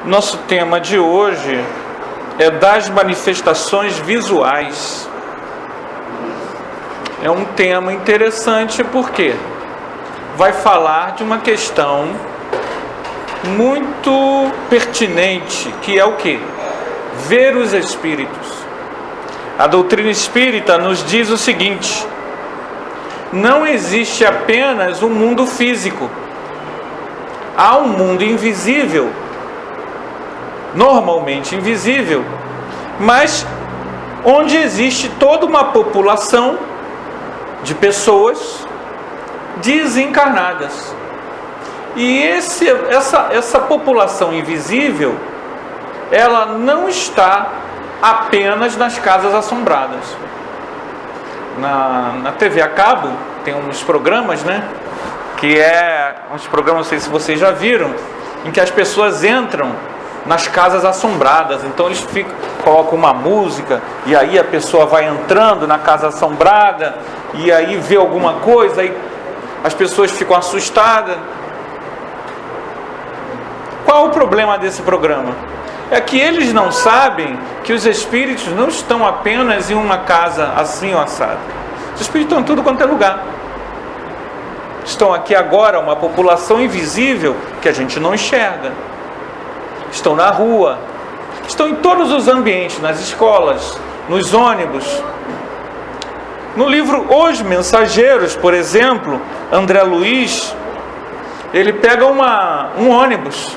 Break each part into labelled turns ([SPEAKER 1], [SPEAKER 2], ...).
[SPEAKER 1] Nosso tema de hoje é das manifestações visuais. É um tema interessante porque vai falar de uma questão muito pertinente, que é o quê? Ver os espíritos. A doutrina espírita nos diz o seguinte: não existe apenas um mundo físico. Há um mundo invisível, normalmente invisível, mas onde existe toda uma população de pessoas desencarnadas. E essa população invisível, ela não está apenas nas casas assombradas. Na TV a cabo tem uns programas, né? Que é uns programas, não sei se vocês já viram, em que as pessoas entram nas casas assombradas. Então eles colocam uma música e aí a pessoa vai entrando na casa assombrada e aí vê alguma coisa, aí as pessoas ficam assustadas. Qual o problema desse programa? É que eles não sabem que os espíritos não estão apenas em uma casa assim ou assada. Os espíritos estão em tudo quanto é lugar. Estão aqui agora uma população invisível que a gente não enxerga. Estão na rua, estão em todos os ambientes, nas escolas, nos ônibus. No livro Os Mensageiros, por exemplo, André Luiz, ele pega um ônibus,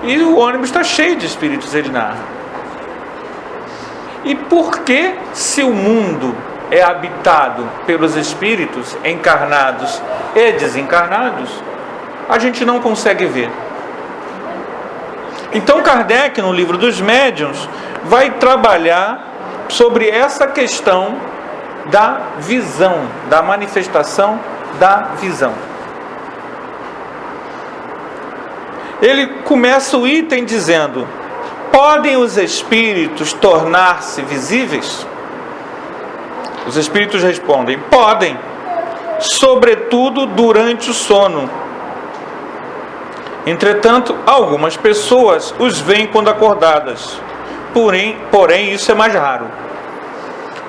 [SPEAKER 1] e o ônibus está cheio de espíritos, ele narra. E por que, se o mundo é habitado pelos espíritos encarnados e desencarnados, a gente não consegue ver? Então Kardec, no livro dos Médiuns, vai trabalhar sobre essa questão da visão, da manifestação da visão. Ele começa o item dizendo: podem os espíritos tornar-se visíveis? Os espíritos respondem: podem, sobretudo durante o sono. Entretanto, algumas pessoas os veem quando acordadas. Porém, isso é mais raro.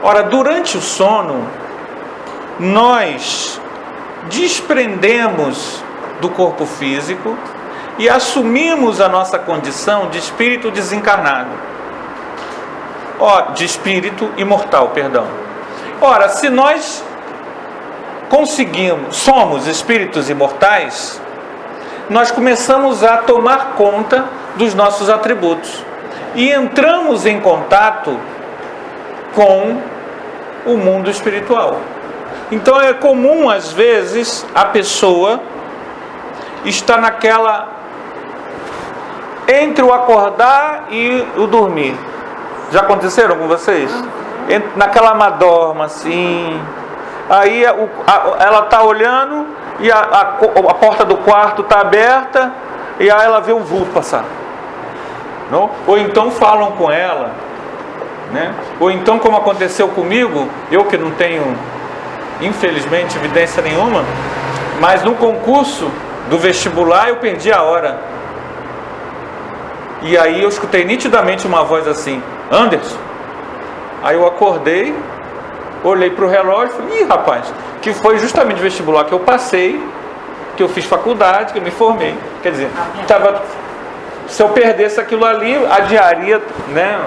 [SPEAKER 1] Ora, durante o sono, nós desprendemos do corpo físico e assumimos a nossa condição de espírito desencarnado. De espírito imortal, perdão. Ora, se nós somos espíritos imortais, nós começamos a tomar conta dos nossos atributos e entramos em contato com o mundo espiritual. Então é comum, às vezes, a pessoa estar entre o acordar e o dormir. Já aconteceram com vocês? Naquela madorma assim, aí ela está olhando e a porta do quarto está aberta e aí ela vê um vulto passar, não? Ou então falam com ela, né? Ou então, como aconteceu comigo, eu que não tenho, infelizmente, evidência nenhuma, mas no concurso do vestibular eu perdi a hora. E aí eu escutei nitidamente uma voz assim: Anderson. Aí eu acordei, olhei para o relógio e falei: ih, rapaz, que foi justamente o vestibular que eu passei, que eu fiz faculdade, que eu me formei. Quer dizer, se eu perdesse aquilo ali, adiaria, né?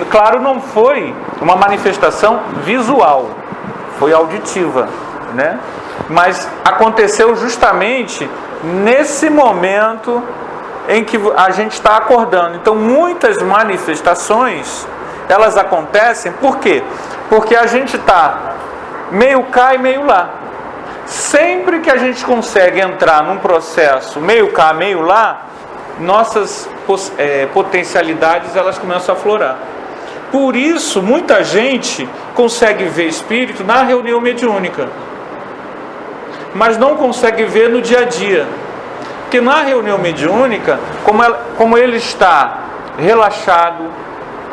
[SPEAKER 1] Claro, não foi uma manifestação visual, foi auditiva, né? Mas aconteceu justamente nesse momento em que a gente está acordando. Então, muitas manifestações, elas acontecem, por quê? Porque a gente está meio cá e meio lá. Sempre que a gente consegue entrar num processo meio cá, meio lá, nossas potencialidades, elas começam a aflorar. Por isso, muita gente consegue ver espírito na reunião mediúnica, mas não consegue ver no dia a dia. Porque na reunião mediúnica, como ele está relaxado,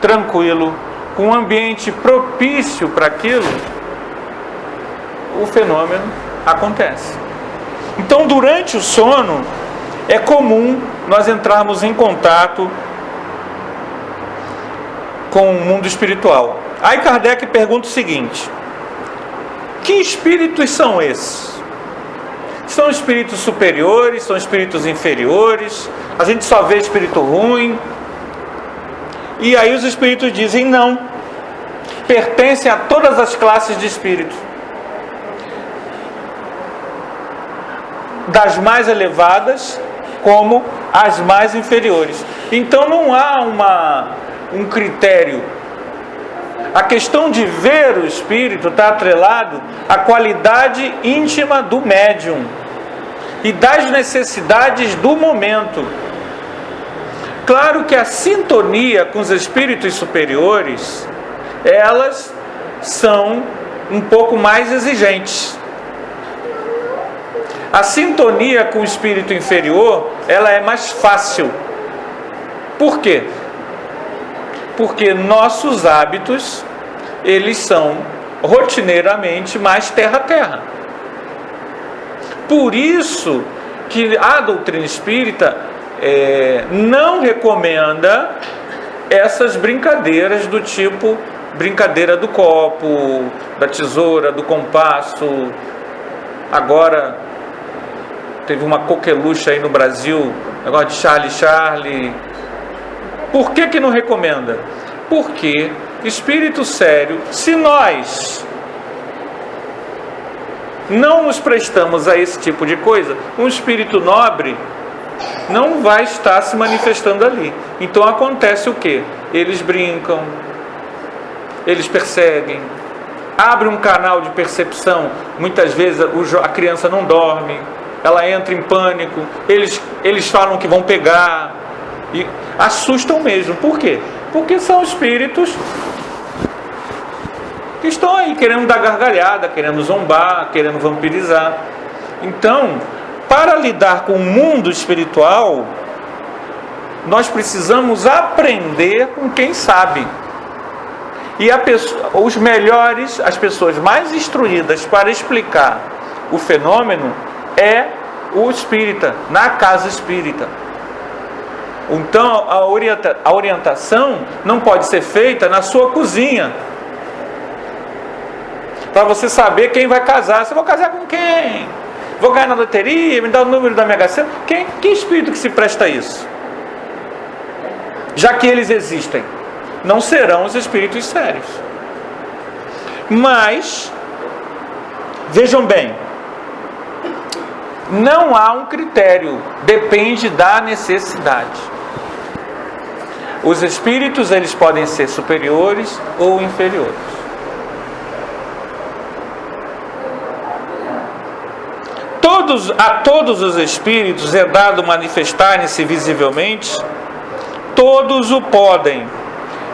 [SPEAKER 1] tranquilo, com um ambiente propício para aquilo, o fenômeno acontece. Então, durante o sono, é comum nós entrarmos em contato com o mundo espiritual. Aí Kardec pergunta o seguinte: que espíritos são esses? São espíritos superiores? São espíritos inferiores? A gente só vê espírito ruim? E aí os espíritos dizem não. Pertencem a todas as classes de espíritos, das mais elevadas como as mais inferiores. Então não há um critério. A questão de ver o espírito está atrelado à qualidade íntima do médium e das necessidades do momento. Claro que a sintonia com os espíritos superiores, elas são um pouco mais exigentes. A sintonia com o espírito inferior, ela é mais fácil. Por quê? Porque nossos hábitos, eles são rotineiramente mais terra-terra. Por isso que a doutrina espírita não recomenda essas brincadeiras do tipo brincadeira do copo, da tesoura, do compasso. Agora teve uma coqueluche aí no Brasil, negócio de Charlie. Por que não recomenda? Porque espírito sério, se nós não nos prestamos a esse tipo de coisa, um espírito nobre não vai estar se manifestando ali. Então acontece o quê? Eles brincam, eles perseguem, abre um canal de percepção. Muitas vezes a criança não dorme, ela entra em pânico, eles falam que vão pegar e assustam mesmo. Por quê? Porque são espíritos que estão aí querendo dar gargalhada, querendo zombar, querendo vampirizar. Então, para lidar com o mundo espiritual, nós precisamos aprender com quem sabe. E os melhores, as pessoas mais instruídas para explicar o fenômeno é o espírita, na casa espírita. Então a orientação não pode ser feita na sua cozinha, para você saber quem vai casar. Você vai casar com quem? Vou ganhar na loteria, me dá o número da Mega Sena. Que espírito que se presta a isso? Já que eles existem, não serão os espíritos sérios. Mas vejam bem, não há um critério, depende da necessidade. Os espíritos, eles podem ser superiores ou inferiores. A todos os espíritos é dado manifestarem-se visivelmente. Todos o podem,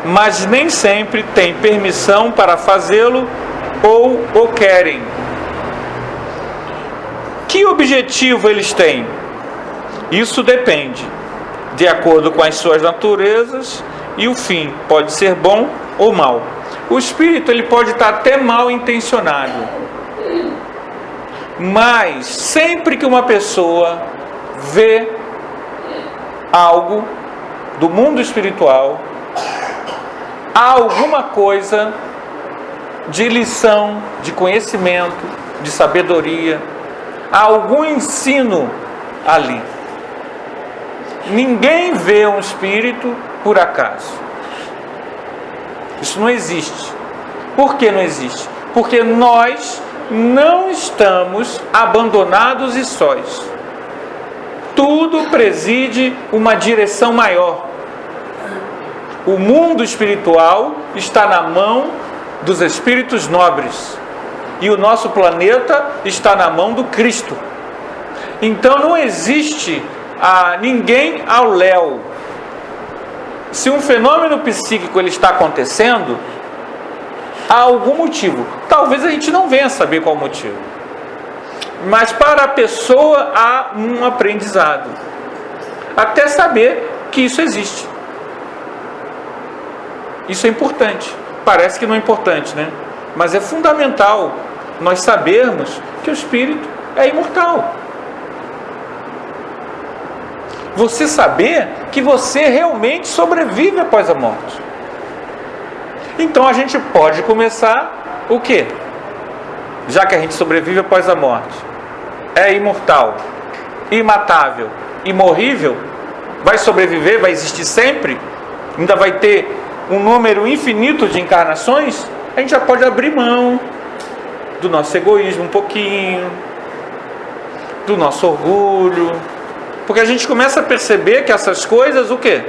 [SPEAKER 1] mas nem sempre têm permissão para fazê-lo ou o querem. Que objetivo eles têm? Isso depende, de acordo com as suas naturezas, e o fim pode ser bom ou mal. O espírito, ele pode estar até mal intencionado, mas sempre que uma pessoa vê algo do mundo espiritual, há alguma coisa de lição, de conhecimento, de sabedoria, há algum ensino ali. Ninguém vê um espírito por acaso. Isso não existe. Por que não existe? Porque nós não estamos abandonados e sós. Tudo preside uma direção maior. O mundo espiritual está na mão dos espíritos nobres. E o nosso planeta está na mão do Cristo. Então não existe ninguém ao léu. Se um fenômeno psíquico ele está acontecendo, há algum motivo. Talvez a gente não venha saber qual o motivo. Mas para a pessoa há um aprendizado. Até saber que isso existe. Isso é importante. Parece que não é importante, né? Mas é fundamental nós sabermos que o espírito é imortal. você saber que você realmente sobrevive após a morte. Então a gente pode começar o quê? Já que a gente sobrevive após a morte, é imortal, imatável, imorrível, vai sobreviver, vai existir sempre, ainda vai ter um número infinito de encarnações, a gente já pode abrir mão do nosso egoísmo um pouquinho, do nosso orgulho, porque a gente começa a perceber que essas coisas, o quê?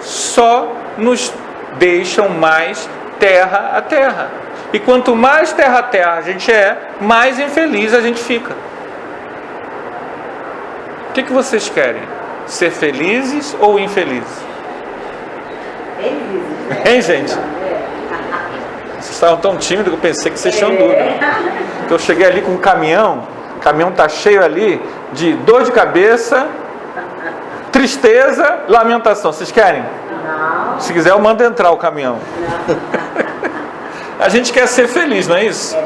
[SPEAKER 1] Só nos deixam mais terra a terra. E quanto mais terra a terra a gente mais infeliz a gente fica. O que vocês querem? Ser felizes ou infelizes?
[SPEAKER 2] Felizes.
[SPEAKER 1] Hein, gente? Vocês estavam tão tímidos que eu pensei que vocês tinham dúvida. Porque eu cheguei ali com um caminhão, o caminhão está cheio ali de dor de cabeça, tristeza, lamentação. Vocês querem?
[SPEAKER 2] Não.
[SPEAKER 1] Se quiser eu mando entrar o caminhão. A gente quer ser feliz, não é isso?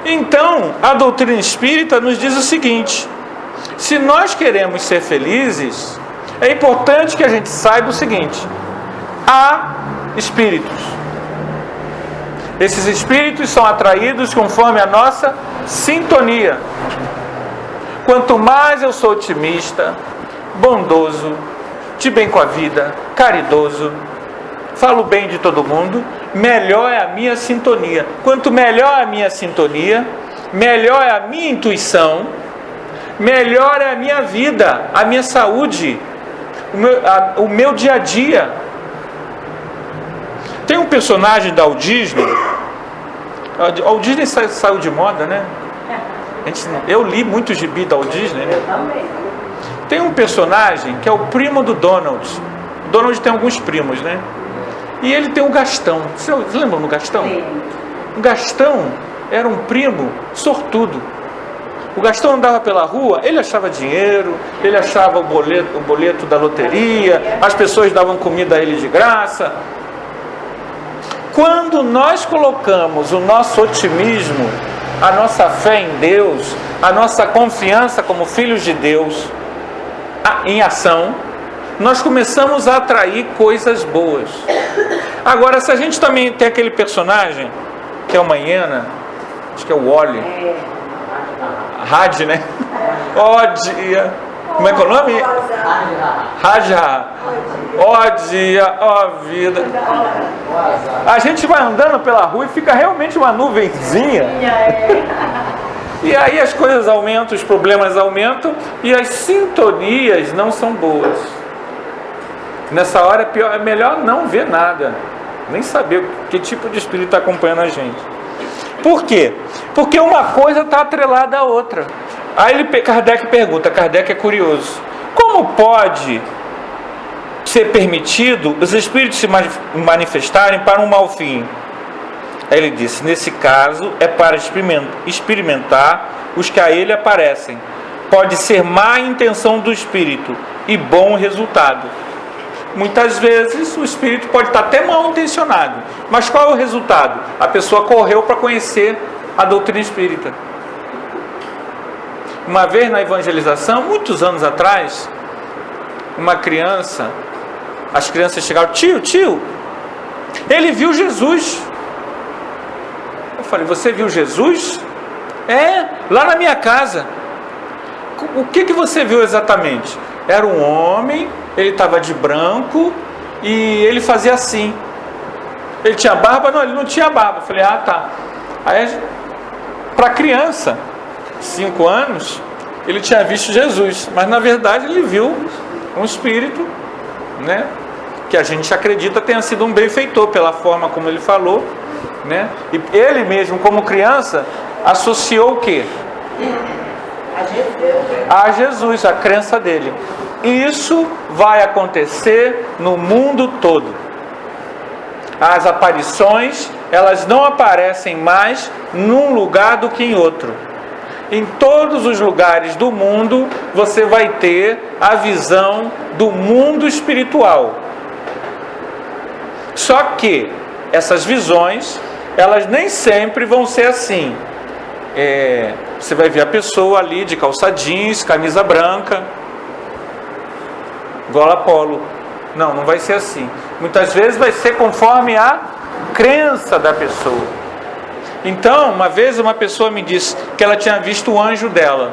[SPEAKER 1] Então, a doutrina espírita nos diz o seguinte: se nós queremos ser felizes, é importante que a gente saiba o seguinte: há espíritos. Esses espíritos são atraídos conforme a nossa sintonia. Quanto mais eu sou otimista, bondoso, de bem com a vida, caridoso, falo bem de todo mundo, melhor é a minha sintonia. Quanto melhor a minha sintonia, melhor é a minha intuição, melhor é a minha vida, a minha saúde, o meu dia a dia. Tem um personagem da Walt Disney. A Walt Disney saiu de moda, né? Eu li muito gibi da Walt Disney, né?
[SPEAKER 2] Eu também.
[SPEAKER 1] Tem um personagem que é o primo do Donald. O Donald tem alguns primos, né? E ele tem o Gastão. Vocês lembram do Gastão?
[SPEAKER 2] Sim.
[SPEAKER 1] O Gastão era um primo sortudo. O Gastão andava pela rua, ele achava dinheiro, ele achava o boleto da loteria, as pessoas davam comida a ele de graça. Quando nós colocamos o nosso otimismo, a nossa fé em Deus, a nossa confiança como filhos de Deus em ação, nós começamos a atrair coisas boas. Agora, se a gente também tem aquele personagem, que é uma hiena, acho que é o Wally, Had, né? Ó dia, como é que é o nome? Raja. Ó dia, ó vida. A gente vai andando pela rua e fica realmente uma nuvenzinha. E aí as coisas aumentam, os problemas aumentam e as sintonias não são boas. Nessa hora é melhor não ver nada, nem saber que tipo de espírito está acompanhando a gente. Por quê? Porque uma coisa está atrelada à outra. Aí Kardec pergunta, Kardec é curioso: como pode ser permitido os espíritos se manifestarem para um mau fim? Aí ele disse: nesse caso é para experimentar os que a ele aparecem. Pode ser má intenção do espírito e bom resultado. Muitas vezes o espírito pode estar até mal intencionado, mas qual é o resultado? A pessoa correu para conhecer a doutrina espírita. Uma vez na evangelização, muitos anos atrás, uma criança, as crianças chegaram: tio, ele viu Jesus. Eu falei: você viu Jesus? É, lá na minha casa. O que você viu exatamente? Era um homem, ele estava de branco e ele fazia assim. Ele tinha barba? Não, ele não tinha barba. Eu falei: ah, tá. Aí, para criança, 5 anos, ele tinha visto Jesus, mas na verdade ele viu um espírito, né, que a gente acredita tenha sido um benfeitor pela forma como ele falou, né? E ele mesmo, como criança, associou o quê? A Jesus, a crença dele. Isso vai acontecer no mundo todo. As aparições, elas não aparecem mais num lugar do que em outro. Em todos os lugares do mundo, você vai ter a visão do mundo espiritual. Só que essas visões, elas nem sempre vão ser assim. Você vai ver a pessoa ali de calça jeans, camisa branca, igual Apolo. Não, não vai ser assim. Muitas vezes vai ser conforme a crença da pessoa. Então, uma vez uma pessoa me disse que ela tinha visto o anjo dela.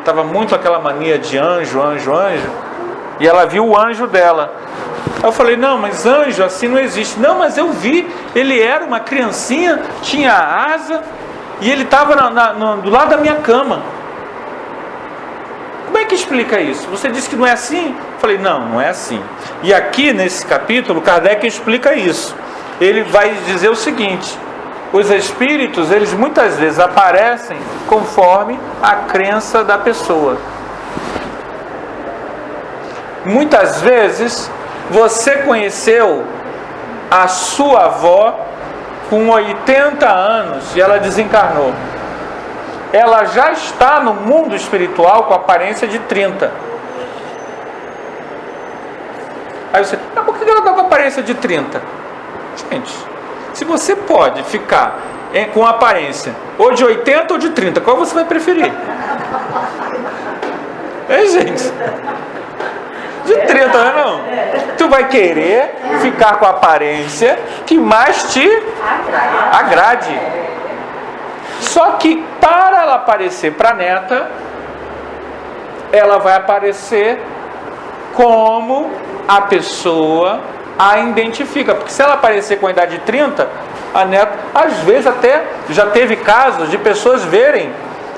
[SPEAKER 1] Estava muito aquela mania de anjo, anjo, anjo. E ela viu o anjo dela. Eu falei, não, mas anjo assim não existe. Não, mas eu vi, ele era uma criancinha, tinha asa, e ele estava do lado da minha cama. Como é que explica isso? Você disse que não é assim? Eu falei, não é assim. E aqui nesse capítulo, Kardec explica isso. Ele vai dizer o seguinte: os espíritos, eles muitas vezes aparecem conforme a crença da pessoa. Muitas vezes você conheceu a sua avó com 80 anos e ela desencarnou. Ela já está no mundo espiritual com aparência de 30. Aí você, mas por que ela está com aparência de 30? Gente, se você pode ficar com aparência ou de 80 ou de 30, qual você vai preferir? Gente, de 30 não. Tu vai querer ficar com a aparência que mais te agrade. Só que para ela aparecer para a neta, ela vai aparecer como a pessoa a identifica. Porque se ela aparecer com a idade de 30, a neta, às vezes até já teve casos de pessoas verem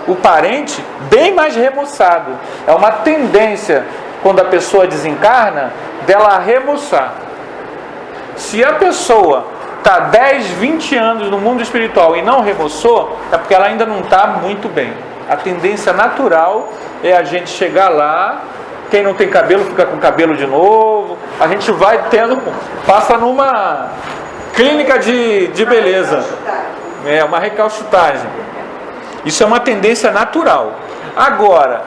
[SPEAKER 1] o parente bem mais remoçado. É uma tendência, quando a pessoa desencarna, dela remoçar. Se a pessoa está 10, 20 anos no mundo espiritual e não remoçou, é porque ela ainda não está muito bem. A tendência natural é a gente chegar lá, quem não tem cabelo fica com cabelo de novo, a gente vai tendo, passa numa clínica de beleza, uma recalchutagem. Isso é uma tendência natural. Agora,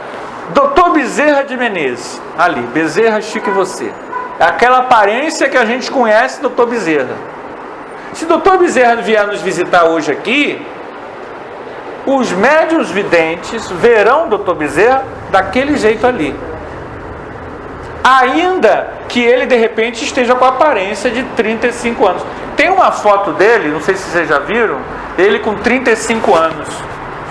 [SPEAKER 1] Dr. Bezerra de Menezes, ali, Bezerra Chique Você, é aquela aparência que a gente conhece, Dr. Bezerra. Se Dr. Bezerra vier nos visitar hoje aqui, os médiuns videntes verão Dr. Bezerra daquele jeito ali. Ainda que ele de repente esteja com a aparência de 35 anos. Tem uma foto dele, não sei se vocês já viram, ele com 35 anos,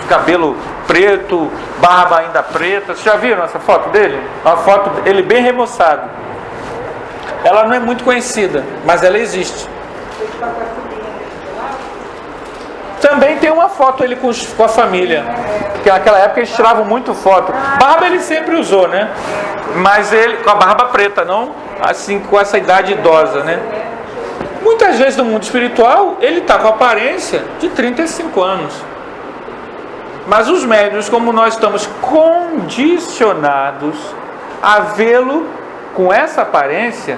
[SPEAKER 1] cabelo preto, barba ainda preta. Vocês já viram essa foto dele? Uma foto dele bem remoçado. Ela não é muito conhecida, mas ela existe. Também tem uma foto ele com a família, porque naquela época eles tiravam muito foto. Barba ele sempre usou, né? Mas ele com a barba preta, não assim com essa idade idosa, né? Muitas vezes no mundo espiritual ele está com a aparência de 35 anos. Mas os médiuns, como nós estamos condicionados a vê-lo com essa aparência,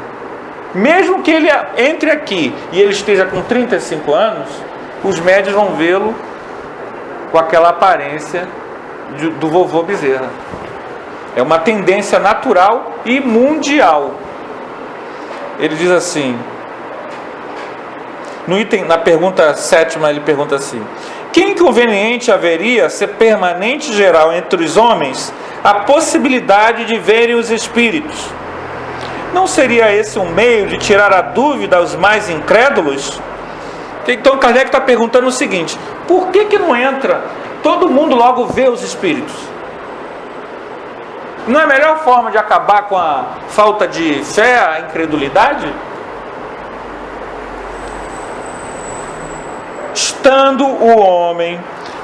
[SPEAKER 1] mesmo que ele entre aqui e ele esteja com 35 anos, os médiuns vão vê-lo com aquela aparência do vovô Bezerra. É uma tendência natural e mundial. Ele diz assim, no item, na pergunta 7ª, ele pergunta assim: que inconveniente haveria ser permanente geral entre os homens a possibilidade de verem os espíritos? Não seria esse um meio de tirar a dúvida aos mais incrédulos? Então Kardec está perguntando o seguinte: por que não entra todo mundo logo vê os espíritos? Não é a melhor forma de acabar com a falta de fé, a incredulidade? Estando o homem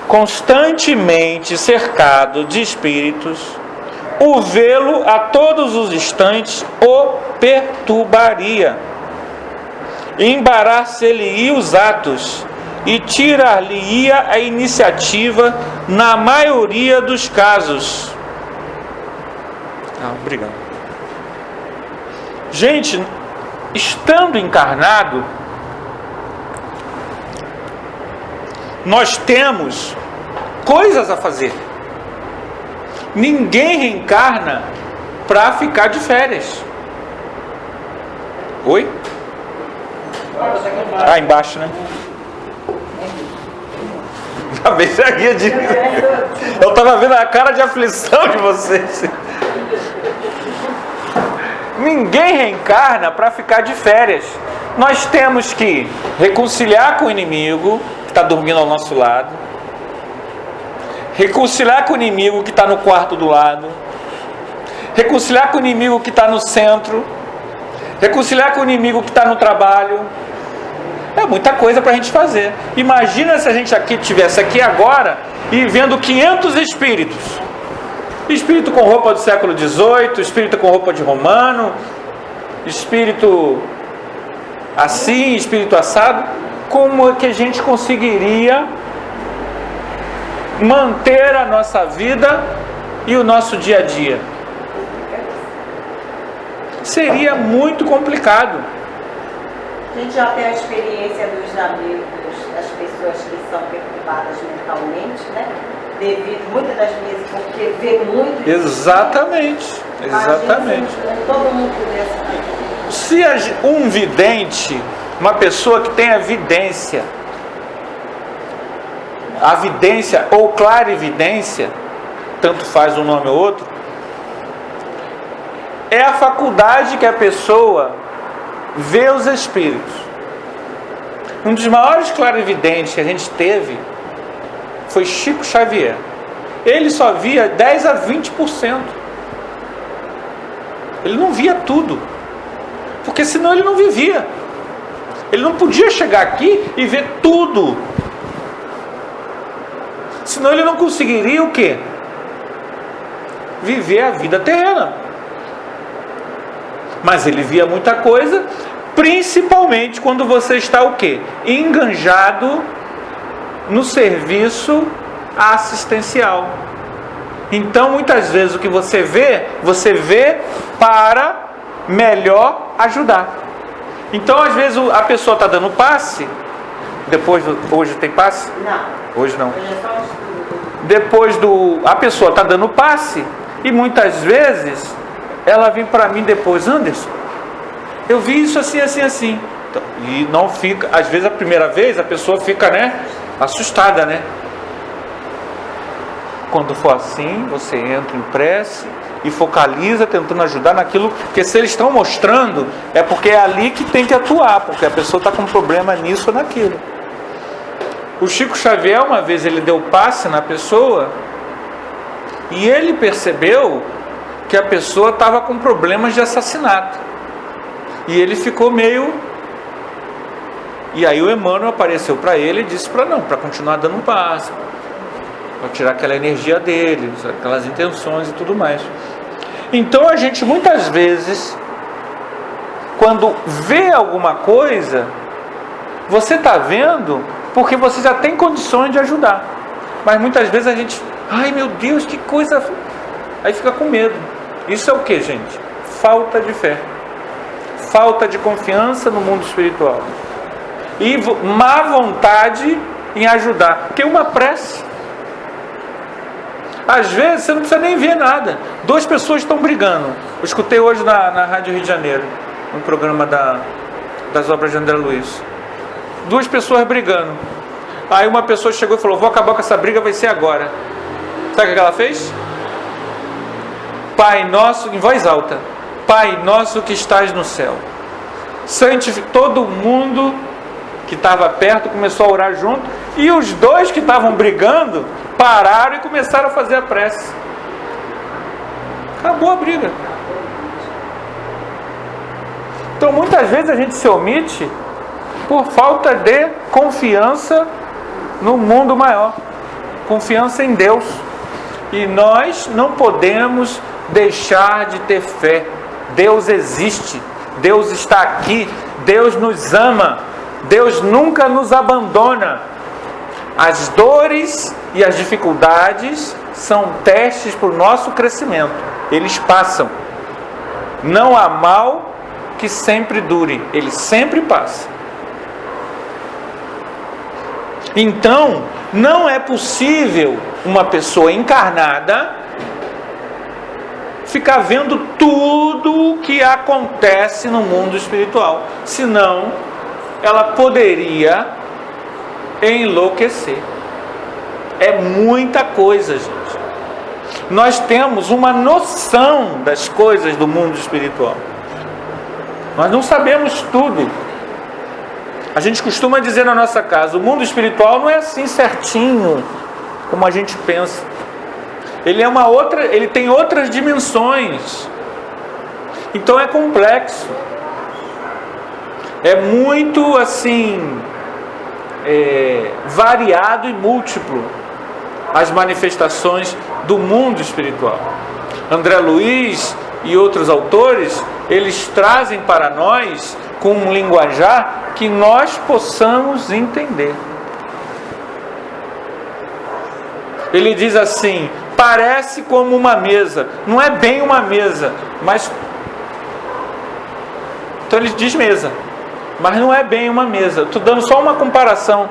[SPEAKER 1] constantemente cercado de espíritos, o vê-lo a todos os instantes o perturbaria, embaraçar-lhe-ia os atos e tirar-lhe-ia a iniciativa na maioria dos casos. Obrigado. Gente, estando encarnado, nós temos coisas a fazer. Ninguém reencarna para ficar de férias. Oi? Embaixo, né? Eu estava vendo a cara de aflição de vocês. Ninguém reencarna para ficar de férias. Nós temos que reconciliar com o inimigo que está dormindo ao nosso lado, reconciliar com o inimigo que está no quarto do lado, reconciliar com o inimigo que está no centro, reconciliar com o inimigo que está no trabalho. É muita coisa para a gente fazer. Imagina se a gente estivesse aqui agora e vendo 500 espíritos. Espírito com roupa do século XVIII, espírito com roupa de romano, espírito assim, espírito assado. Como é que a gente conseguiria manter a nossa vida e o nosso dia a dia? Seria muito complicado.
[SPEAKER 2] A gente já tem a experiência dos amigos, das pessoas que são perturbadas mentalmente, né? Devido muitas das vezes porque vê muito.
[SPEAKER 1] Exatamente, exatamente.
[SPEAKER 2] Se todo mundo pudesse.
[SPEAKER 1] Se um vidente, uma pessoa que tem a vidência ou clarividência, tanto faz um nome ou outro, é a faculdade que a pessoa vê os espíritos. Um dos maiores clarividentes que a gente teve foi Chico Xavier. Ele só via 10 a 20%. Ele não via tudo, porque senão ele não vivia. Ele não podia chegar aqui e ver tudo, senão ele não conseguiria o quê? Viver a vida terrena. Mas ele via muita coisa, principalmente quando você está o quê? Enganjado no serviço assistencial. Então, muitas vezes o que você vê para melhor ajudar. Então, às vezes a pessoa está dando passe, hoje tem passe?
[SPEAKER 2] Não.
[SPEAKER 1] Hoje não.
[SPEAKER 2] Hoje é só estudo.
[SPEAKER 1] A pessoa está dando passe e muitas vezes ela vem para mim depois: Anderson, eu vi isso assim, assim, assim. Então, e não fica, às vezes a primeira vez a pessoa fica, assustada, Quando for assim, você entra em prece e focaliza, tentando ajudar naquilo, porque se eles estão mostrando, é porque é ali que tem que atuar, porque a pessoa está com problema nisso ou naquilo. O Chico Xavier, uma vez, ele deu passe na pessoa e ele percebeu que a pessoa estava com problemas de assassinato. E ele ficou meio... E aí o Emmanuel apareceu para ele e disse para continuar dando passe, para tirar aquela energia dele, aquelas intenções e tudo mais. Então a gente muitas vezes, quando vê alguma coisa, você está vendo porque você já tem condições de ajudar. Mas muitas vezes a gente, ai meu Deus, que coisa... Aí fica com medo. Isso é o que, gente? Falta de fé. Falta de confiança no mundo espiritual. E má vontade em ajudar. Porque uma prece, às vezes você não precisa nem ver nada. Duas pessoas estão brigando. Eu escutei hoje na Rádio Rio de Janeiro, um programa das obras de André Luiz. Duas pessoas brigando. Aí uma pessoa chegou e falou: vou acabar com essa briga, vai ser agora. Sabe o que ela fez? Pai nosso, em voz alta: Pai nosso que estás no céu. Todo mundo que estava perto começou a orar junto, e os dois que estavam brigando pararam e começaram a fazer a prece. Acabou a briga. Então muitas vezes a gente se omite por falta de confiança no mundo maior, confiança em Deus. E nós não podemos deixar de ter fé. Deus existe, Deus está aqui, Deus nos ama, Deus nunca nos abandona. As dores e as dificuldades são testes para o nosso crescimento. Eles passam. Não há mal que sempre dure, ele sempre passa. Então, não é possível uma pessoa encarnada ficar vendo tudo o que acontece no mundo espiritual. Senão, ela poderia enlouquecer. É muita coisa, gente. Nós temos uma noção das coisas do mundo espiritual. Nós não sabemos tudo. A gente costuma dizer na nossa casa, o mundo espiritual não é assim certinho como a gente pensa. Ele tem outras dimensões. Então é complexo. É muito assim, variado e múltiplo as manifestações do mundo espiritual. André Luiz e outros autores, eles trazem para nós com um linguajar que nós possamos entender. Ele diz assim: parece como uma mesa. Não é bem uma mesa, mas... Então ele diz mesa, mas não é bem uma mesa. Estou dando só uma comparação.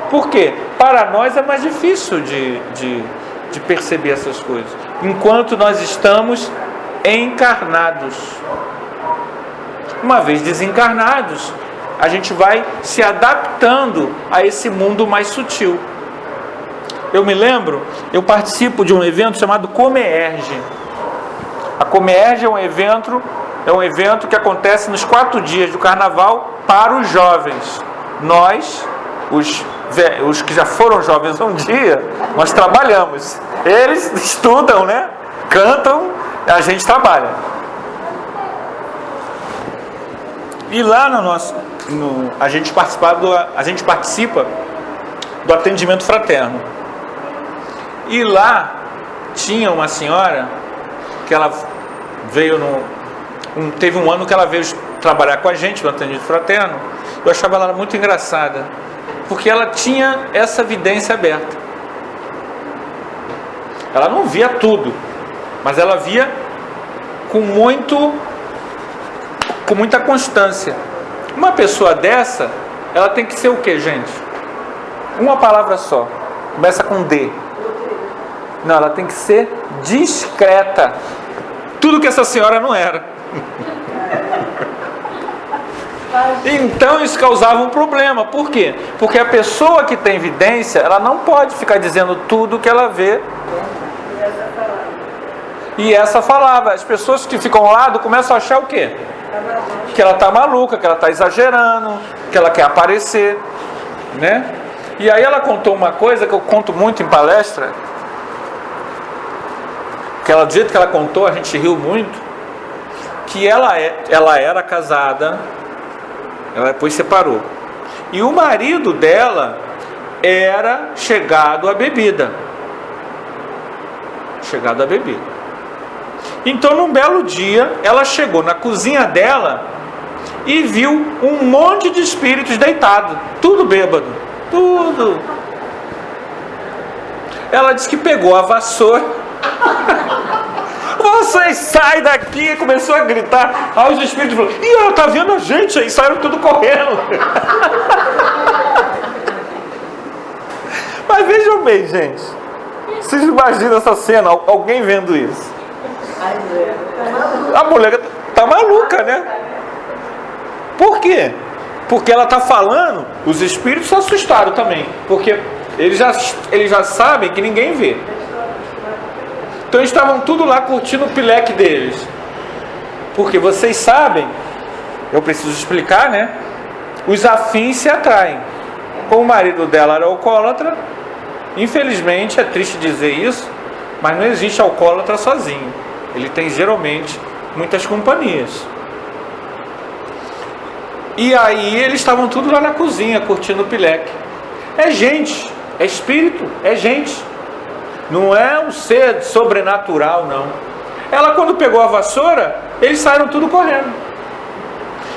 [SPEAKER 1] Por quê? Para nós é mais difícil de perceber essas coisas, enquanto nós estamos encarnados. Uma vez desencarnados, a gente vai se adaptando a esse mundo mais sutil. Eu me lembro, eu participo de um evento chamado Comerge. A Comerge é um evento que acontece nos 4 dias do carnaval para os jovens. Nós, os que já foram jovens um dia, nós trabalhamos. Eles estudam, né? Cantam, a gente trabalha. E lá a gente participa do atendimento fraterno. E lá tinha uma senhora que ela veio teve um ano que ela veio trabalhar com a gente no atendimento fraterno. Eu achava ela muito engraçada, porque ela tinha essa vidência aberta. Ela não via tudo, mas ela via com muita constância. Uma pessoa dessa, ela tem que ser o que, gente? Uma palavra só, começa com D. Não, ela tem que ser discreta. Tudo que essa senhora não era. Então isso causava um problema. Por quê? Porque a pessoa que tem vidência, ela não pode ficar dizendo tudo que ela vê. E essa falava. As pessoas que ficam ao lado começam a achar o quê? Que ela está maluca, que ela está exagerando, que ela quer aparecer, né? E aí ela contou uma coisa que eu conto muito em palestra, que ela, do jeito que ela contou, a gente riu muito, que ela era casada, ela depois separou, e o marido dela era chegado à bebida. Então, num belo dia, ela chegou na cozinha dela e viu um monte de espíritos deitados, tudo bêbado, tudo. Ela disse que pegou a vassoura. Vocês saem daqui! Começou a gritar. Aí os espíritos falaram: ih, ela está vendo a gente aí, saíram tudo correndo. Mas vejam bem, gente. Vocês imaginam essa cena, alguém vendo isso? A mulher está maluca, né? Por quê? Porque ela está falando, os espíritos se assustaram também, porque eles já sabem que ninguém vê. Então eles estavam tudo lá curtindo o pileque deles. Porque vocês sabem, eu preciso explicar, né? Os afins se atraem. Como o marido dela era alcoólatra, infelizmente, é triste dizer isso, mas não existe alcoólatra sozinho. Ele tem geralmente muitas companhias. E aí eles estavam tudo lá na cozinha curtindo o pileque. É gente, é espírito, é gente. Não é um ser sobrenatural, não. Ela, quando pegou a vassoura, eles saíram tudo correndo.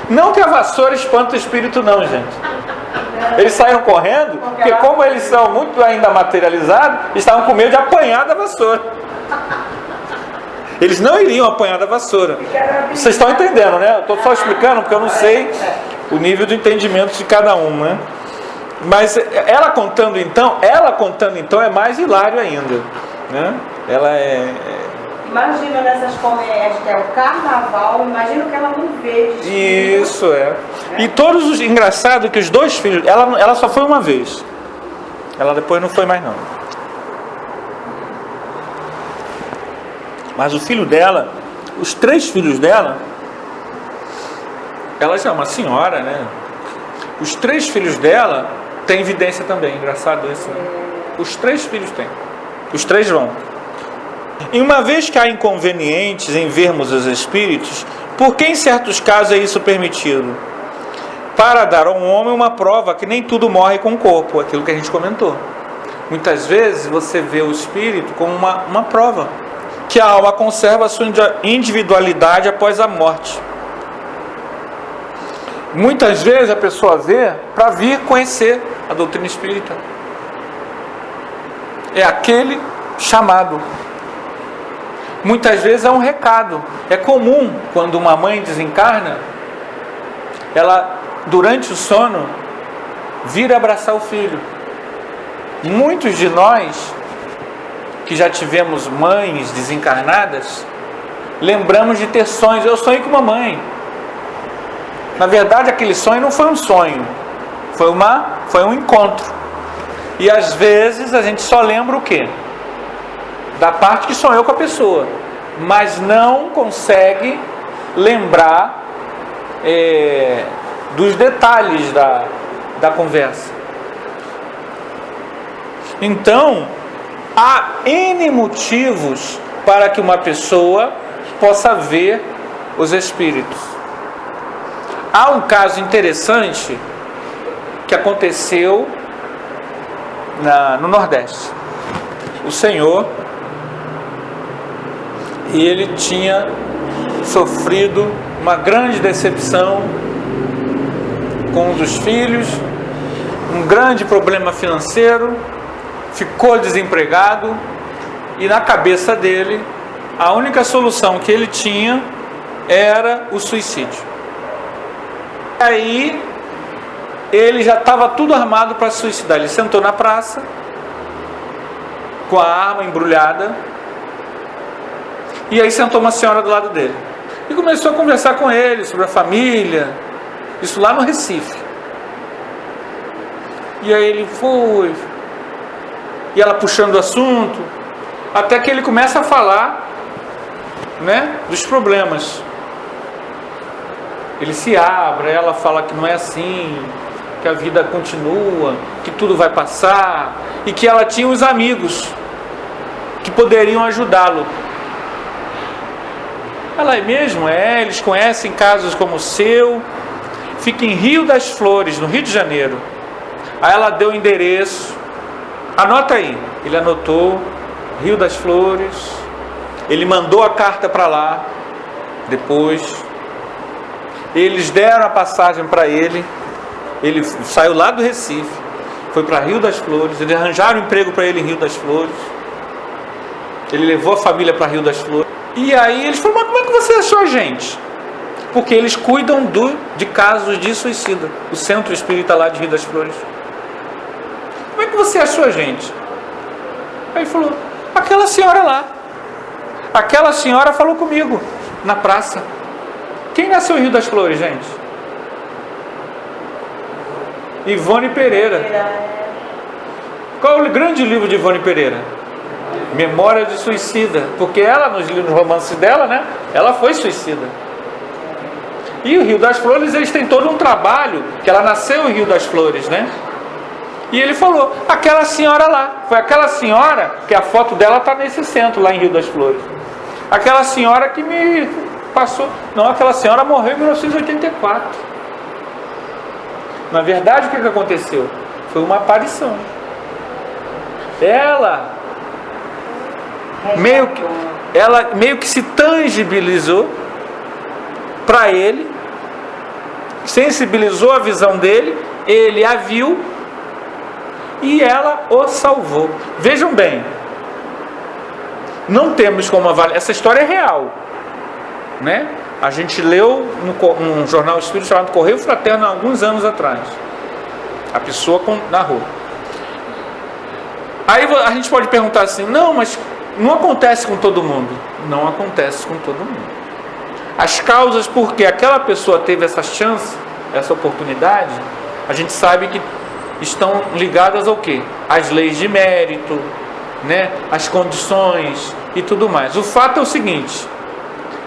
[SPEAKER 1] Não que a vassoura espanta o espírito, não, gente. Eles saíram correndo, porque como eles são muito ainda materializados, estavam com medo de apanhar da vassoura. Eles não iriam apanhar da vassoura. Vocês estão entendendo, né? Eu estou só explicando, porque eu não sei o nível de entendimento de cada um, né? Mas ela contando então é mais hilário ainda, né? Ela
[SPEAKER 2] Imagina nessas comédias que é o carnaval, imagina o que ela não vê.
[SPEAKER 1] Isso é. E todos os engraçado que os 2 filhos, ela só foi uma vez. Ela depois não foi mais não. Mas o filho dela, os 3 filhos dela, ela já é uma senhora, né? Os 3 filhos dela têm vidência também, engraçado isso, né? Os 3 filhos têm. Os 3 vão. E uma vez que há inconvenientes em vermos os espíritos, por que em certos casos é isso permitido? Para dar ao homem uma prova que nem tudo morre com o corpo, aquilo que a gente comentou. Muitas vezes você vê o espírito como uma prova, que a alma conserva a sua individualidade após a morte. Muitas vezes a pessoa vê para vir conhecer a doutrina espírita. É aquele chamado. Muitas vezes é um recado. É comum, quando uma mãe desencarna, ela, durante o sono, vir abraçar o filho. Muitos de nós, que já tivemos mães desencarnadas, lembramos de ter sonhos. Eu sonhei com uma mãe. Na verdade, aquele sonho não foi um sonho, foi um encontro. E às vezes a gente só lembra o quê? Da parte que sonhou com a pessoa, mas não consegue lembrar dos detalhes da conversa. Então, há N motivos para que uma pessoa possa ver os espíritos. Há um caso interessante que aconteceu no Nordeste. O senhor, ele tinha sofrido uma grande decepção com um dos filhos, um grande problema financeiro, ficou desempregado e na cabeça dele a única solução que ele tinha era o suicídio. Aí ele já estava tudo armado para se suicidar. Ele sentou na praça com a arma embrulhada e aí sentou uma senhora do lado dele e começou a conversar com ele sobre a família, isso lá no Recife. E aí ele foi, e ela puxando o assunto, até que ele começa a falar, né, dos problemas. Ele se abre, ela fala que não é assim, que a vida continua, que tudo vai passar, e que ela tinha os amigos que poderiam ajudá-lo. Ela é mesmo? Eles conhecem casos como o seu, fica em Rio das Flores, no Rio de Janeiro. Aí ela deu o endereço, anota aí, ele anotou, Rio das Flores, ele mandou a carta para lá, depois, eles deram a passagem para ele saiu lá do Recife, foi para Rio das Flores, eles arranjaram um emprego para ele em Rio das Flores, ele levou a família para Rio das Flores, e aí eles falaram, mas como é que você achou a gente? Porque eles cuidam de casos de suicida, o centro espírita lá de Rio das Flores. Como é que você achou a gente? Aí ele falou, aquela senhora lá, aquela senhora falou comigo na praça. Quem nasceu em Rio das Flores, gente? Ivone Pereira. Qual é o grande livro de Ivone Pereira? Memória de Suicida. Porque ela, nos romances dela, né, ela foi suicida. E o Rio das Flores, eles têm todo um trabalho, que ela nasceu em Rio das Flores, né? E ele falou, aquela senhora lá, foi aquela senhora, que a foto dela está nesse centro, lá em Rio das Flores. Aquela senhora que me passou, não, aquela senhora morreu em 1984. Na verdade, o que aconteceu? Foi uma aparição. Ela meio que se tangibilizou para ele, sensibilizou a visão dele, ele a viu e ela o salvou. Vejam bem, não temos como avaliar, essa história é real, né? A gente leu num jornal espírita chamado Correio Fraterno há alguns anos atrás. A pessoa narrou. Aí a gente pode perguntar assim, não, mas não acontece com todo mundo. Não acontece com todo mundo. As causas por que aquela pessoa teve essa chance, essa oportunidade, a gente sabe que estão ligadas ao quê? As leis de mérito, né? As condições e tudo mais. O fato é o seguinte,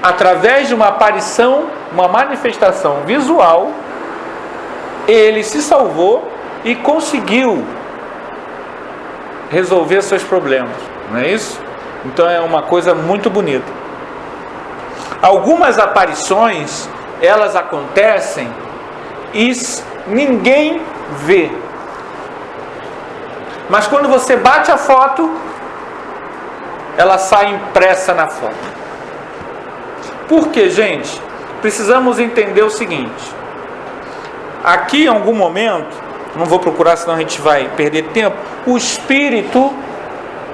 [SPEAKER 1] através de uma aparição, uma manifestação visual, ele se salvou e conseguiu resolver seus problemas, não é isso? Então é uma coisa muito bonita. Algumas aparições, elas acontecem e ninguém vê. Mas quando você bate a foto, ela sai impressa na foto. Por quê, gente? Precisamos entender o seguinte. Aqui em algum momento, não vou procurar senão a gente vai perder tempo, o espírito,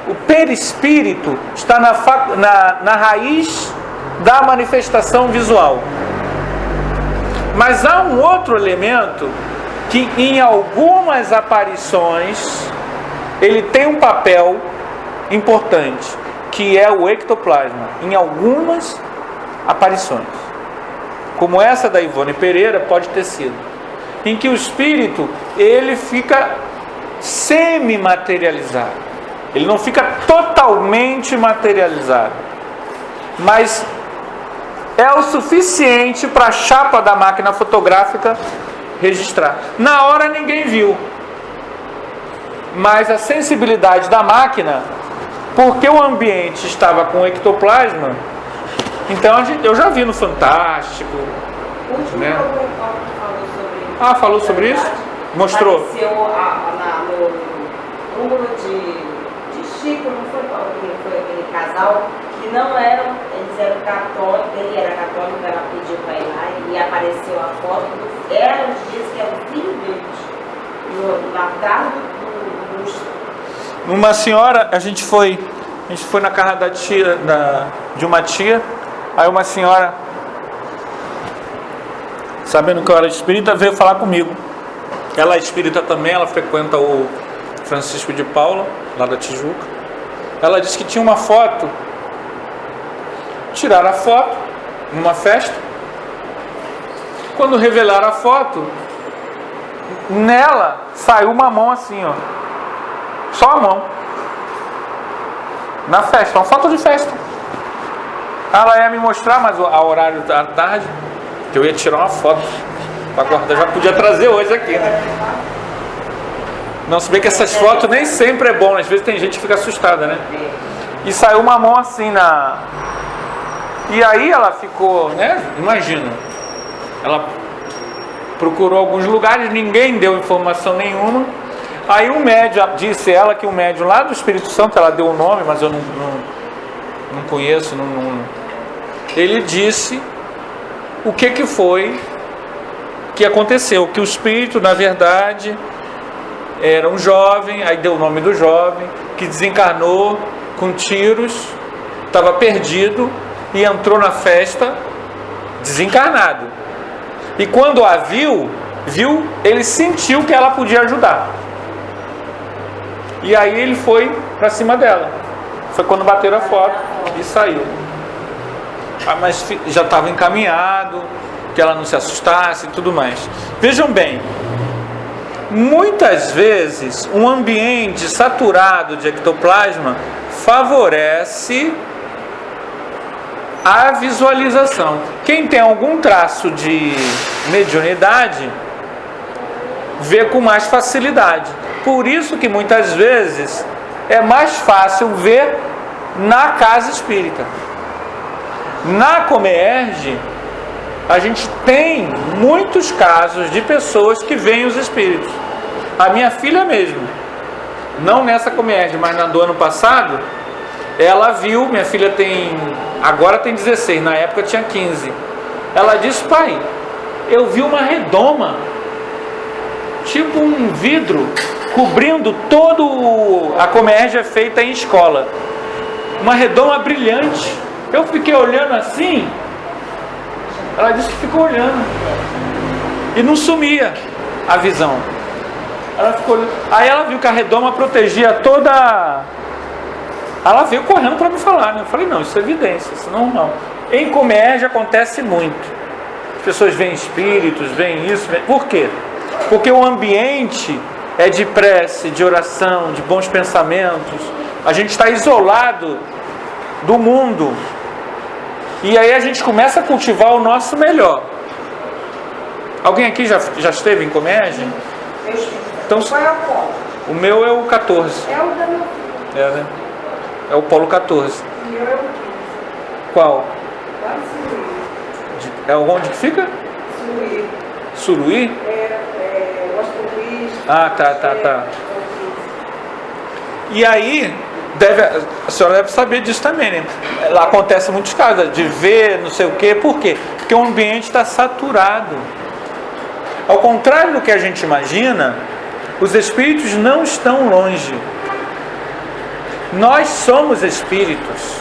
[SPEAKER 1] o perispírito está na raiz da manifestação visual. Mas há um outro elemento que em algumas aparições ele tem um papel importante, que é o ectoplasma, em algumas aparições. Como essa da Ivone Pereira pode ter sido, em que o espírito ele fica semi-materializado. Ele não fica totalmente materializado, mas é o suficiente para a chapa da máquina fotográfica registrar. Na hora ninguém viu, mas a sensibilidade da máquina, porque o ambiente estava com ectoplasma, então eu já vi no Fantástico.
[SPEAKER 2] O último
[SPEAKER 1] né?
[SPEAKER 2] Falou sobre isso.
[SPEAKER 1] Falou sobre isso? Mostrou.
[SPEAKER 2] Apareceu no túmulo de Chico, não foi qual que foi aquele casal, que não eram, eles eram católicos, ele era católico, ela pediu para ir lá e apareceu a foto, eram os dias que era o filho deles, na casa do
[SPEAKER 1] Uma senhora, a gente foi na casa da tia, de uma tia, aí uma senhora, sabendo que eu era espírita, veio falar comigo. Ela é espírita também, ela frequenta o Francisco de Paula, lá da Tijuca. Ela disse que tinha uma foto, tiraram a foto numa festa. Quando revelaram a foto, nela saiu uma mão assim, ó, só a mão, na festa, uma foto de festa. Ela ia me mostrar, mas a horário da tarde, que eu ia tirar uma foto para guardar, já podia trazer hoje aqui, né? Não, se bem que essas fotos nem sempre é bom, às vezes tem gente que fica assustada, né? E saiu uma mão assim na... E aí ela ficou, né? Imagina, ela procurou alguns lugares, ninguém deu informação nenhuma. Aí o médium, disse ela que o médium lá do Espírito Santo, ela deu o nome, mas eu não conheço, ele disse o que foi que aconteceu, que o espírito, na verdade, era um jovem, aí deu o nome do jovem, que desencarnou com tiros, estava perdido e entrou na festa desencarnado. E quando a viu, ele sentiu que ela podia ajudar. E aí ele foi para cima dela. Foi quando bateram a foto e saiu. Mas já estava encaminhado, que ela não se assustasse e tudo mais. Vejam bem, muitas vezes um ambiente saturado de ectoplasma favorece a visualização. Quem tem algum traço de mediunidade vê com mais facilidade. Por isso que muitas vezes é mais fácil ver na casa espírita. Na Comerge, a gente tem muitos casos de pessoas que veem os espíritos. A minha filha mesmo, não nessa Comerge, mas na do ano passado, ela viu, minha filha agora tem 16, na época tinha 15. Ela disse: pai, eu vi uma redoma, tipo um vidro, cobrindo todo... A Comerge é feita em escola, uma redoma brilhante. Eu fiquei olhando assim. Ela disse que ficou olhando e não sumia a visão. Ela ficou olhando. Aí ela viu que a redoma protegia toda. Ela veio correndo para me falar, né? Eu falei: não, isso é evidência, isso não é normal. Em Comerge acontece muito. As pessoas veem espíritos, veem isso. Por quê? Porque o ambiente é de prece, de oração, de bons pensamentos. A gente está isolado do mundo. E aí a gente começa a cultivar o nosso melhor. Alguém aqui já esteve em Comerge?
[SPEAKER 2] Eu estive.
[SPEAKER 1] Então,
[SPEAKER 2] Qual é o ponto?
[SPEAKER 1] o meu é o 14.
[SPEAKER 2] É o da minha filha.
[SPEAKER 1] É, né? É o Polo 14.
[SPEAKER 2] E eu é o 15.
[SPEAKER 1] Qual?
[SPEAKER 2] Lá no Suruí.
[SPEAKER 1] É onde que fica?
[SPEAKER 2] Suruí.
[SPEAKER 1] Suruí?
[SPEAKER 2] Washington Luiz.
[SPEAKER 1] Ah, tá. E aí, a senhora deve saber disso também, né? Lá acontece muitos casos de ver, não sei o quê. Por quê? Porque o ambiente está saturado. Ao contrário do que a gente imagina, os espíritos não estão longe. Nós somos espíritos.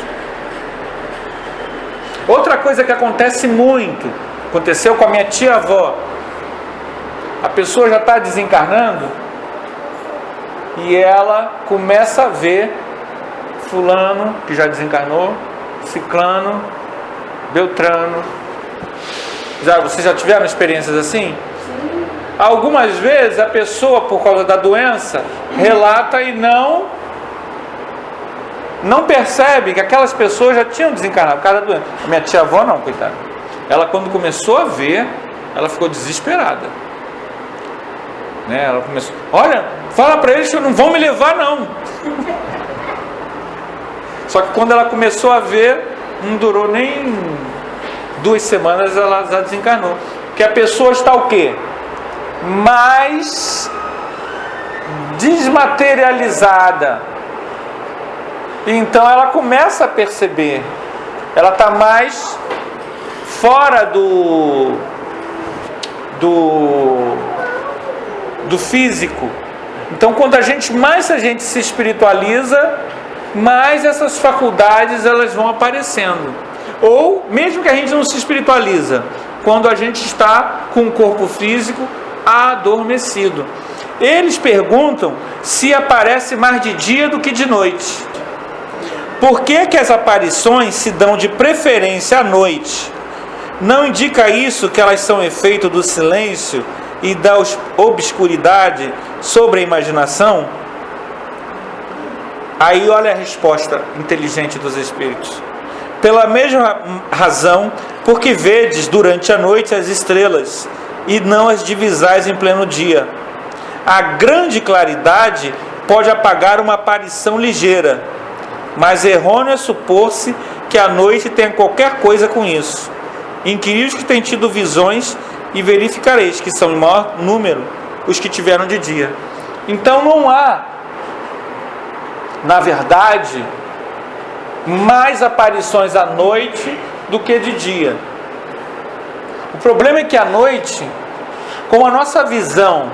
[SPEAKER 1] Outra coisa que acontece muito, aconteceu com a minha tia-avó. A pessoa já está desencarnando e ela começa a ver fulano, que já desencarnou, ciclano, beltrano. Vocês já tiveram experiências assim?
[SPEAKER 2] Sim.
[SPEAKER 1] Algumas vezes a pessoa, por causa da doença, relata e não percebe que aquelas pessoas já tinham desencarnado por causa da doença. A minha tia-avó não, coitada. Ela, quando começou a ver, ela ficou desesperada. Né? Ela começou: olha, fala para eles que não vão me levar não. Só que quando ela começou a ver, não durou nem 2 semanas, ela já desencarnou. Que a pessoa está o quê? Mais desmaterializada. Então ela começa a perceber, ela está mais fora do físico. Então, quando a gente se espiritualiza, mais essas faculdades elas vão aparecendo. Ou mesmo que a gente não se espiritualiza, quando a gente está com o corpo físico adormecido. Eles perguntam se aparece mais de dia do que de noite. Por que as aparições se dão de preferência à noite? Não indica isso que elas são efeito do silêncio e da obscuridade sobre a imaginação? Aí olha a resposta inteligente dos espíritos. Pela mesma razão, porque vedes durante a noite as estrelas e não as divisais em pleno dia. A grande claridade pode apagar uma aparição ligeira, mas errôneo é supor-se que a noite tenha qualquer coisa com isso. Inquiri os que têm tido visões e verificareis que são em maior número os que tiveram de dia. Então não há, na verdade, mais aparições à noite do que de dia. O problema é que à noite, com a nossa visão,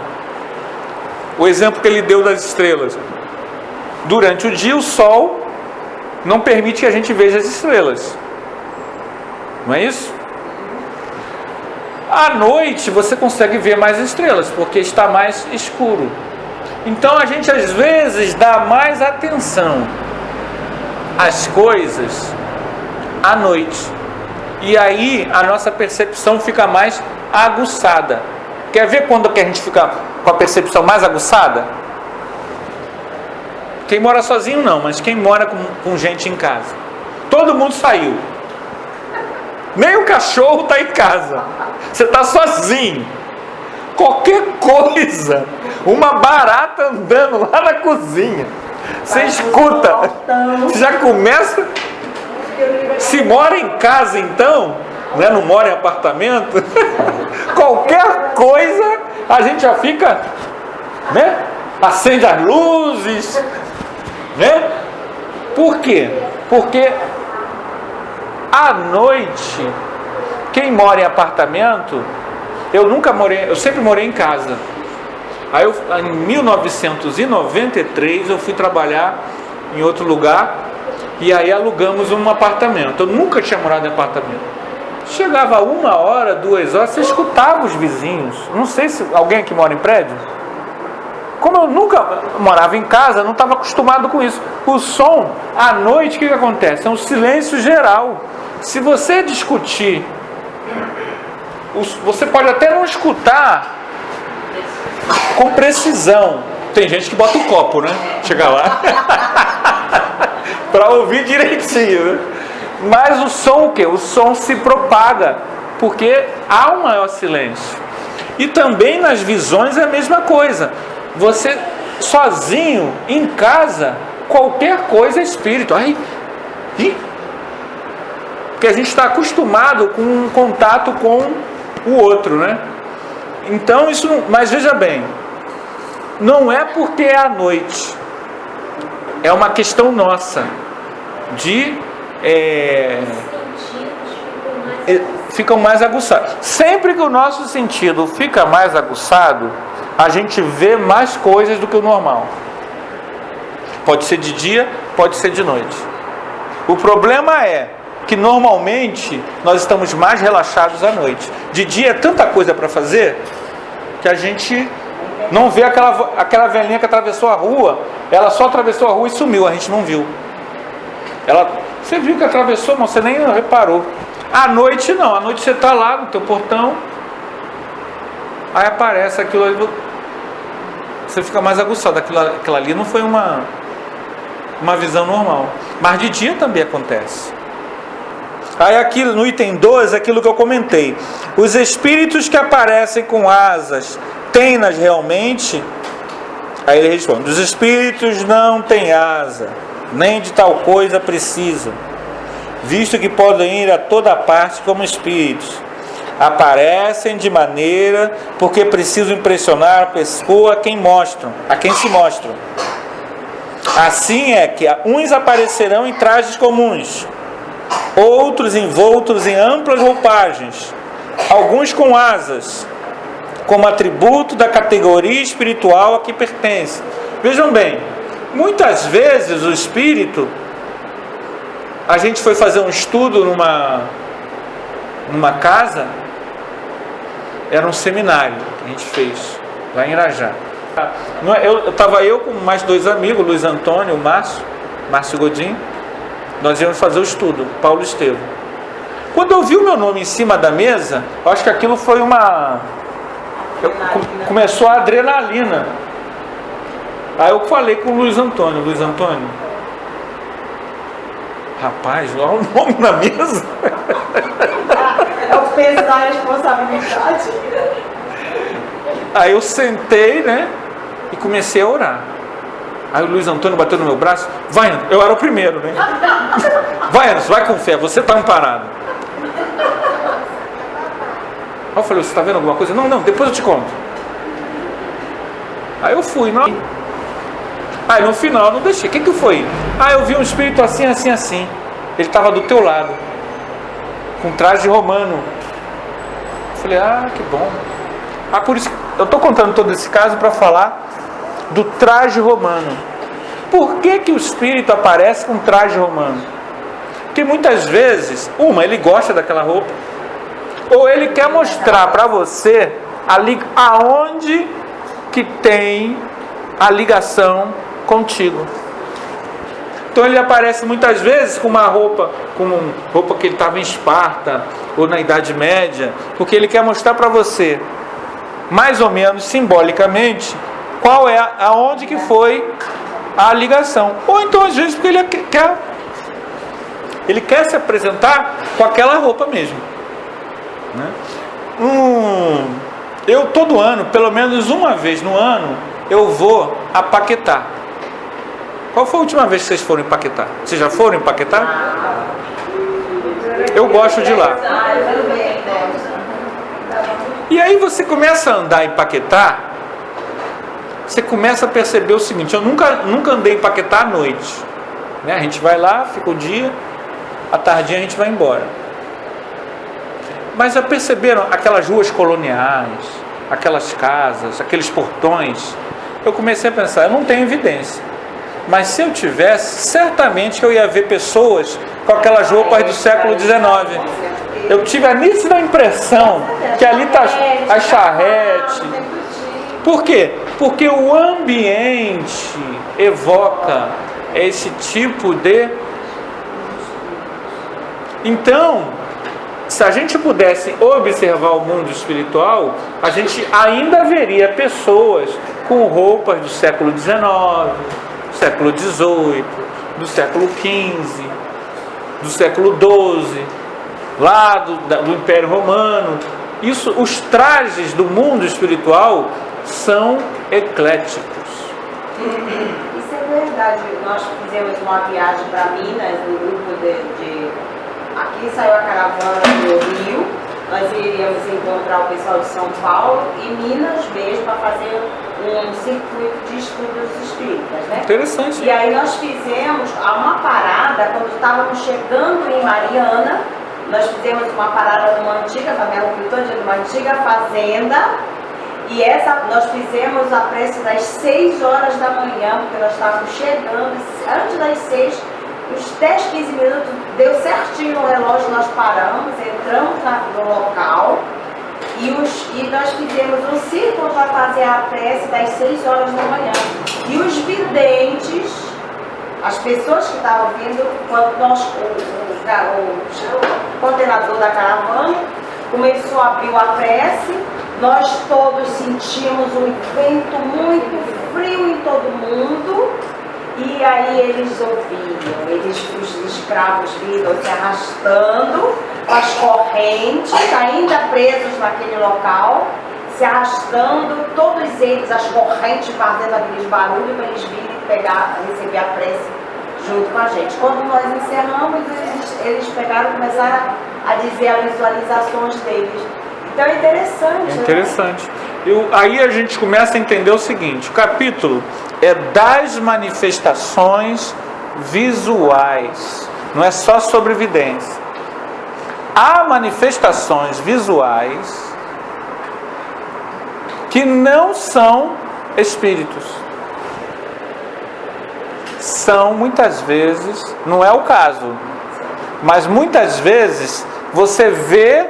[SPEAKER 1] o exemplo que ele deu das estrelas, durante o dia o sol não permite que a gente veja as estrelas, não é isso? À noite você consegue ver mais estrelas, porque está mais escuro. Então a gente às vezes dá mais atenção às coisas à noite, e aí a nossa percepção fica mais aguçada. Quer ver quando que a gente fica com a percepção mais aguçada? Quem mora sozinho não, mas quem mora com gente em casa. Todo mundo saiu, nem o cachorro está em casa, você está sozinho. Qualquer coisa, uma barata andando lá na cozinha, você escuta, você já começa. Se mora em casa então, né, não mora em apartamento, qualquer coisa a gente já fica, né, acende as luzes, né? Por quê? Porque à noite, quem mora em apartamento, eu sempre morei em casa. Aí em 1993 eu fui trabalhar em outro lugar e aí alugamos um apartamento. Eu nunca tinha morado em apartamento. Chegava 1 hora, 2 horas, você escutava os vizinhos. Não sei se alguém aqui mora em prédio. Como eu nunca morava em casa, não estava acostumado com isso. O som, à noite, o que acontece? É um silêncio geral. Se você discutir, você pode até não escutar com precisão. Tem gente que bota o copo, né? Chega lá para ouvir direitinho, né? Mas o som, o quê? O som se propaga, porque há um maior silêncio. E também nas visões é a mesma coisa. Você sozinho, em casa, qualquer coisa é espírito. Porque a gente está acostumado com um contato com o outro, né? Então isso não... Mas veja bem, não é porque é à noite. É uma questão nossa de... ficam mais aguçados. Sempre que o nosso sentido fica mais aguçado, a gente vê mais coisas do que o normal. Pode ser de dia, pode ser de noite. O problema é que normalmente nós estamos mais relaxados à noite. De dia é tanta coisa para fazer que a gente não vê aquela velhinha que atravessou a rua. Ela só atravessou a rua e sumiu, a gente não viu. Você viu que atravessou, mas você nem reparou. À noite não, à noite você está lá no teu portão, aí aparece aquilo ali, você fica mais aguçado. Aquilo ali não foi uma visão normal. Mas de dia também acontece. Aí aqui no item 2, aquilo que eu comentei. Os espíritos que aparecem com asas, têm-nas realmente? Aí ele responde: os espíritos não têm asa, nem de tal coisa precisam, visto que podem ir a toda parte como espíritos. Aparecem de maneira porque precisam impressionar a pessoa a quem se mostram. Assim é que uns aparecerão em trajes comuns, outros envoltos em amplas roupagens, alguns com asas, como atributo da categoria espiritual a que pertence. Vejam bem, muitas vezes o espírito... A gente foi fazer um estudo numa casa, era um seminário que a gente fez lá em Irajá. Estava eu com mais 2 amigos, Luiz Antônio, Márcio Godinho. Nós íamos fazer o estudo, Paulo Estevam. Quando eu vi o meu nome em cima da mesa, eu acho que aquilo foi começou a adrenalina. Aí eu falei com o Luiz Antônio: rapaz, olha o nome na mesa.
[SPEAKER 2] É o peso da responsabilidade.
[SPEAKER 1] Aí eu sentei, né? E comecei a orar. Aí o Luiz Antônio bateu no meu braço. Vai, Anderson. Eu era o primeiro, né? Vai, Anderson, vai com fé, você está amparado. Aí eu falei: você está vendo alguma coisa? Não, depois eu te conto. Aí eu fui, não. Aí no final eu não deixei. O que foi? Eu vi um espírito assim. Ele estava do teu lado, com traje romano. Eu falei: que bom. Por isso eu estou contando todo esse caso para falar do traje romano. Por que o espírito aparece com traje romano? Porque muitas vezes, ele gosta daquela roupa, ou ele quer mostrar para você aonde que tem a ligação contigo. Então ele aparece muitas vezes com uma roupa que ele estava em Esparta ou na Idade Média, porque ele quer mostrar para você, mais ou menos simbolicamente, qual é aonde que foi a ligação. Ou então às vezes porque ele quer se apresentar com aquela roupa mesmo, né? Eu todo ano, pelo menos uma vez no ano, eu vou a Paquetá. Qual foi a última vez que vocês foram em Paquetá? Vocês já foram em Paquetá? Eu gosto de lá. E aí você começa a andar em Paquetá, você começa a perceber o seguinte: eu nunca andei em Paquetá à noite, né? A gente vai lá, fica o dia, à tardinha a gente vai embora. Mas já perceberam aquelas ruas coloniais, aquelas casas, aqueles portões? Eu comecei a pensar: eu não tenho evidência, mas se eu tivesse, certamente eu ia ver pessoas com aquelas roupas do século XIX. Eu tive a nítida impressão que ali está a charrete. Por quê? Porque o ambiente evoca esse tipo de... Então, se a gente pudesse observar o mundo espiritual, a gente ainda veria pessoas com roupas do século XIX, século XVIII, do século XV. do século XII, lá do Império Romano. Isso, os trajes do mundo espiritual são ecléticos.
[SPEAKER 2] Isso é verdade. Nós fizemos uma viagem para Minas, um grupo aqui saiu a caravana do Rio, nós iríamos encontrar o pessoal de São Paulo e Minas mesmo para fazer um circuito de estudos espíritas, né?
[SPEAKER 1] Interessante.
[SPEAKER 2] E aí nós fizemos uma parada, quando estávamos chegando em Mariana, nós fizemos uma parada numa antiga família, numa antiga fazenda, e nós fizemos a prece das 6 horas da manhã, porque nós estávamos chegando, antes das 6, uns 10, 15 minutos, deu certinho no relógio, nós paramos, entramos no local, e nós fizemos um círculo para fazer a prece das 6 horas da manhã. E os videntes, as pessoas que estavam vindo, quando o coordenador da caravana começou a abrir a prece, nós todos sentimos um vento muito frio em todo mundo, e aí eles ouviam, os escravos vinham se arrastando com as correntes, ainda presos naquele local, se arrastando, todos eles, as correntes fazendo aqueles barulhos para eles virem receber a prece junto com a gente. Quando nós encerramos, eles pegaram e começaram a dizer as visualizações deles. Então é interessante.
[SPEAKER 1] É interessante. Né? Aí a gente começa a entender o seguinte: o capítulo é das manifestações visuais, não é só sobre evidência. Há manifestações visuais que não são espíritos. São muitas vezes, não é o caso, mas muitas vezes você vê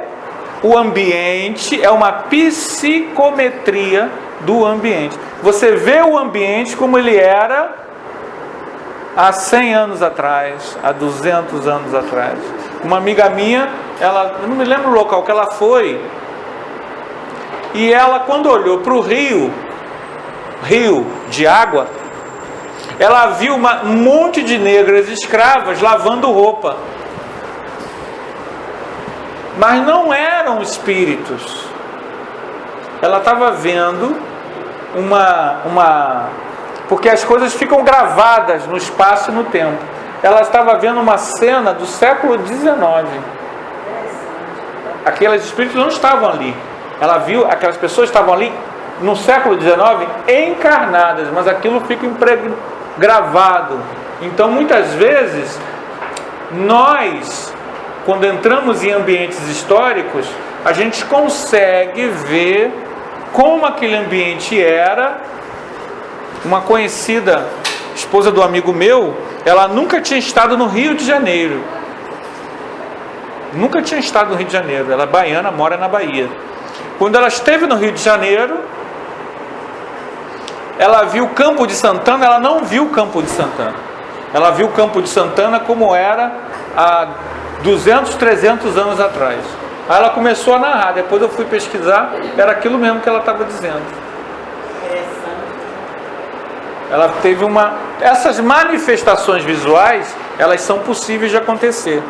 [SPEAKER 1] o ambiente, é uma psicometria do ambiente. Você vê o ambiente como ele era há 100 anos atrás, há 200 anos atrás. Uma amiga minha, eu não me lembro o local que ela foi, e ela, quando olhou para o rio de água, ela viu um monte de negras escravas lavando roupa. Mas não eram espíritos. Ela estava vendo porque as coisas ficam gravadas no espaço e no tempo. Ela estava vendo uma cena do século XIX. Aqueles espíritos não estavam ali. Ela viu, aquelas pessoas estavam ali no século XIX encarnadas, mas aquilo fica gravado. Então muitas vezes nós, quando entramos em ambientes históricos, a gente consegue ver como aquele ambiente era. Uma conhecida, esposa do amigo meu, ela nunca tinha estado no Rio de Janeiro. Nunca tinha estado no Rio de Janeiro. Ela é baiana, mora na Bahia. Quando ela esteve no Rio de Janeiro, ela viu o Campo de Santana. Ela não viu o Campo de Santana. Ela viu o Campo de Santana como era há 200, 300 anos atrás. Aí ela começou a narrar. Depois eu fui pesquisar, era aquilo mesmo que ela estava dizendo. Ela teve essas manifestações visuais, elas são possíveis de acontecer.